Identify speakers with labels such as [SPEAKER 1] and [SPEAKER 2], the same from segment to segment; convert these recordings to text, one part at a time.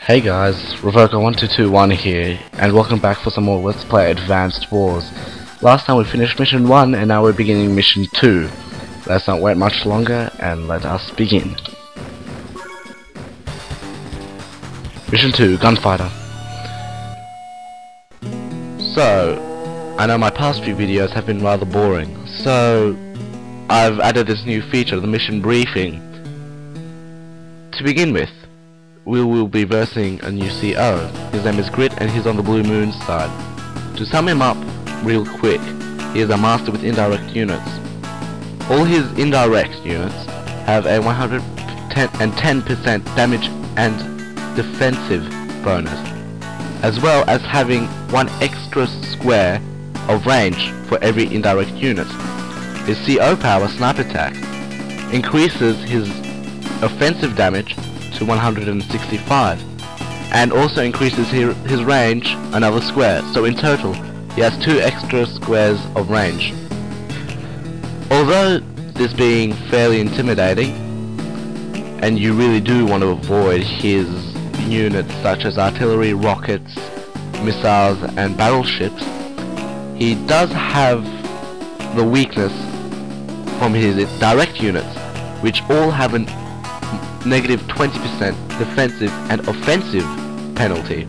[SPEAKER 1] Hey guys, Revoker1221 here, and welcome back for some more Let's Play Advanced Wars. Last time we finished Mission 1, and now we're beginning Mission 2. Let's not wait much longer, and let us begin. Mission 2, Gunfighter. So, I know my past few videos have been rather boring, so I've added this new feature, the Mission Briefing. To begin with, we will be versing a new CO. His name is Grit and he's on the Blue Moon side. To sum him up real quick, he is a master with indirect units. All his indirect units have a 110% damage and defensive bonus, as well as having one extra square of range for every indirect unit. His CO power, Sniper Attack, increases his offensive damage to 165 and also increases his range another square, so in total he has 2 extra squares of range. Although this being fairly intimidating and you really do want to avoid his units such as artillery, rockets, missiles and battleships, he does have the weakness from his direct units, which all have an negative 20% defensive and offensive penalty.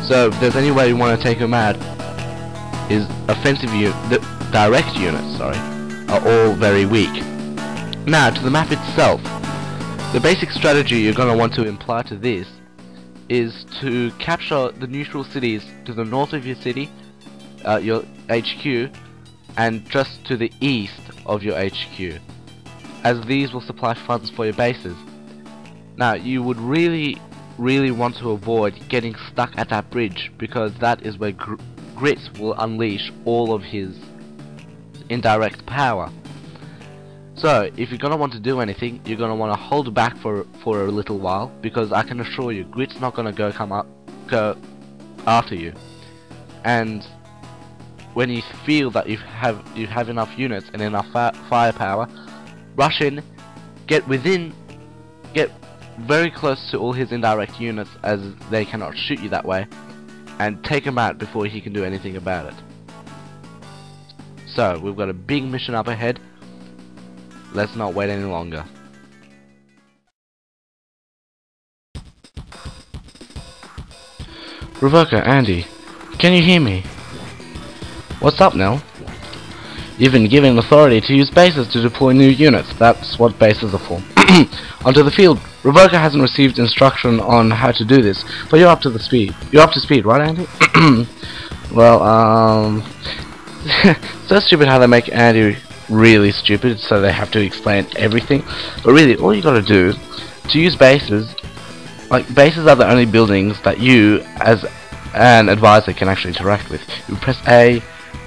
[SPEAKER 1] So if there's any way you want to take him out, his direct units, are all very weak. Now to the map itself. The basic strategy you're going to want to imply to this is to capture the neutral cities to the north of your city, your HQ, and just to the east of your HQ, as these will supply funds for your bases. Now you would really want to avoid getting stuck at that bridge, because that is where Grit will unleash all of his indirect power. So if you're gonna want to do anything, you're gonna want to hold back for a little while, because I can assure you Grit's not gonna go after you. And when you feel that you have enough units and enough firepower, rush in, get very close to all his indirect units, as they cannot shoot you that way, and take him out before he can do anything about it. So we've got a big mission up ahead. Let's not wait any longer. Revoker, Andy, can you hear me? What's up, Nell? You've been given authority to use bases to deploy new units. That's what bases are for. Onto the field. Revoker hasn't received instruction on how to do this, but you're up to speed, right, Andy? Well, so stupid how they make Andy really stupid, so they have to explain everything. But really, all you gotta do to use bases, bases are the only buildings that you, as an advisor, can actually interact with. You press A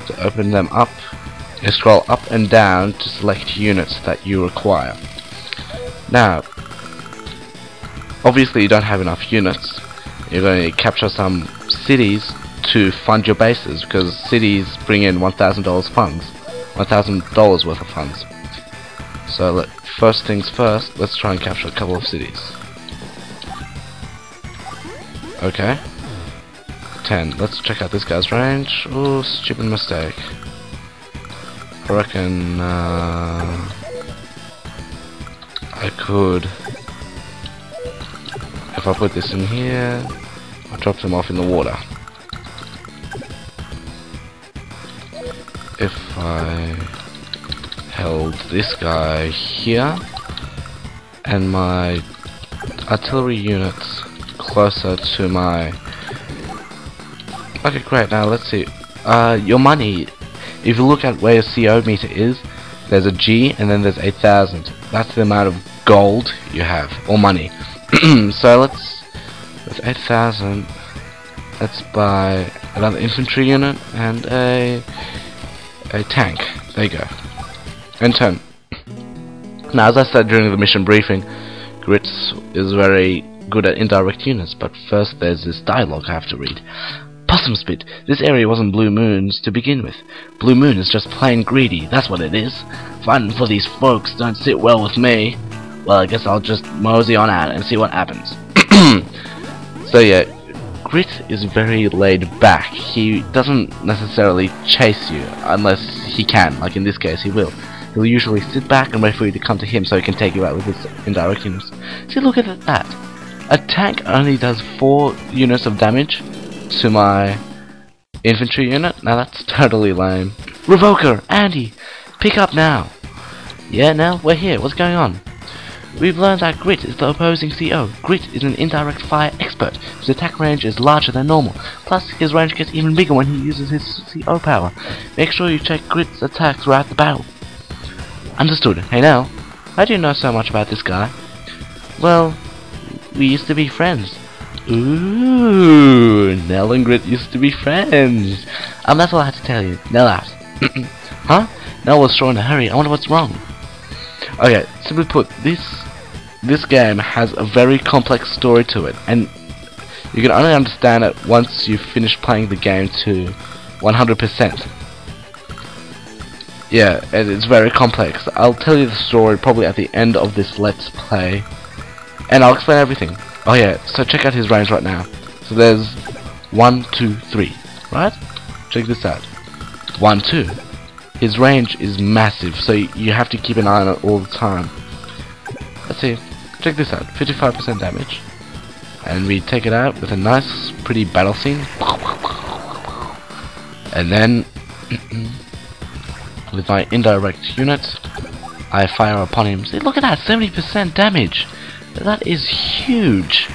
[SPEAKER 1] to open them up. You scroll up and down to select units that you require. Now, obviously you don't have enough units. You're going to capture some cities to fund your bases, because cities bring in $1,000 funds, $1,000 worth of funds. So first things first, let's try and capture a couple of cities. Okay, 10. Let's check out this guy's range. Oh, stupid mistake. I reckon I could, if I put this in here, I drop them off in the water. If I held this guy here and my artillery units closer to my... Okay, great. Now let's see. Your money. If you look at where your CO meter is, there's a G and then there's 8,000. That's the amount of gold you have, or money. So with 8,000, let's buy another infantry unit and a tank. There you go. And turn. Now, as I said during the mission briefing, Grit is very good at indirect units, but first there's this dialogue I have to read. Possum Spit, this area wasn't Blue Moon's to begin with. Blue Moon is just plain greedy, that's what it is. Fighting for these folks don't sit well with me. Well, I guess I'll just mosey on out and see what happens. So yeah, Grit is very laid back. He doesn't necessarily chase you unless he can, like in this case he will. He'll usually sit back and wait for you to come to him so he can take you out with his indirect units. See, look at that. A tank only does 4 units of damage to my infantry unit. Now that's totally lame. Revoker, Andy, pick up now. Yeah, Nell, we're here. What's going on? We've learned that Grit is the opposing CO. Grit is an indirect fire expert. His attack range is larger than normal. Plus, his range gets even bigger when he uses his CO power. Make sure you check Grit's attacks throughout the battle. Understood. Hey Nell, how do you know so much about this guy? Well, we used to be friends. Ooh, Nell and Grit used to be friends. That's all I had to tell you. Nell out. Huh? Nell was sure in a hurry. I wonder what's wrong. Okay, simply put, this game has a very complex story to it, and you can only understand it once you finish playing the game to 100%. Yeah, it's very complex. I'll tell you the story probably at the end of this Let's Play, and I'll explain everything. Oh yeah, so check out his range right now. So there's 1, 2, 3, right? Check this out. 1, 2. His range is massive, so you have to keep an eye on it all the time. Let's see. Check this out. 55% damage. And we take it out with a nice, pretty battle scene. And then, with my indirect unit, I fire upon him. See, look at that! 70% damage! That is huge!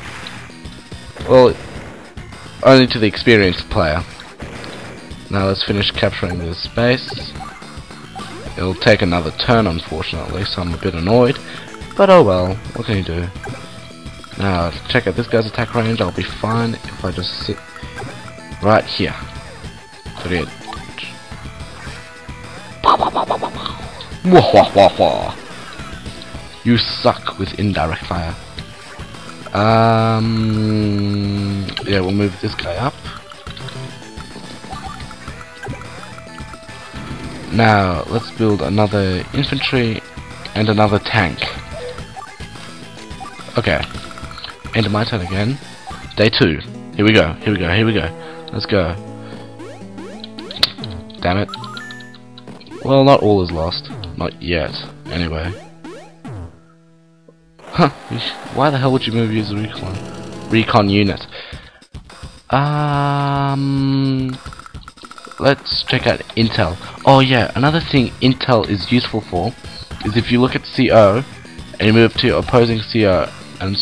[SPEAKER 1] Well, only to the experienced player. Now let's finish capturing this base. It'll take another turn, unfortunately, so I'm a bit annoyed. But oh well, what can you do? Now, check out this guy's attack range. I'll be fine if I just sit right here. 38. You suck with indirect fire. Yeah, we'll move this guy up. Now, let's build another infantry and another tank. Okay. End of my turn again. Day 2. Here we go, here we go, here we go. Let's go. Damn it. Well, not all is lost. Not yet. Anyway. Huh. Why the hell would you move use a recon unit? Let's check out Intel. Oh yeah, another thing Intel is useful for is if you look at CO and you move to opposing CO, and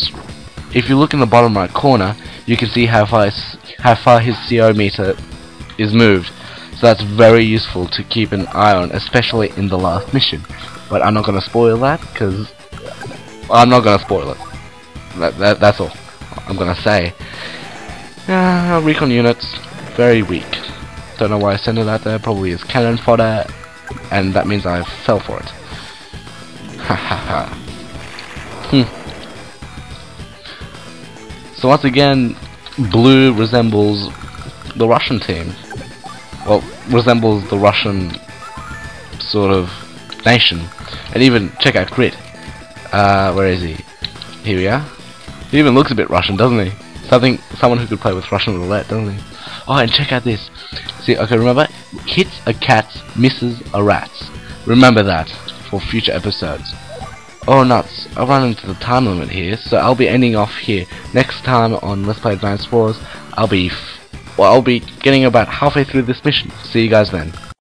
[SPEAKER 1] if you look in the bottom right corner, you can see how far his CO meter is moved. So that's very useful to keep an eye on, especially in the last mission. But I'm not gonna spoil that because I'm not gonna spoil it. That's all I'm gonna say. Recon units very weak. Don't know why I sent it out there. Probably is cannon fodder, and that means I fell for it. Ha ha ha. So once again, blue resembles the Russian team. Well, resembles the Russian sort of nation. And even check out Grit. Where is he? Here we are. He even looks a bit Russian, doesn't he? Someone who could play with Russian roulette, doesn't he? Oh, and check out this. See, okay, remember, hits are cats, misses are rats. Remember that for future episodes. Oh nuts, I've run into the time limit here, so I'll be ending off here. Next time on Let's Play Advanced Wars, I'll be getting about halfway through this mission. See you guys then.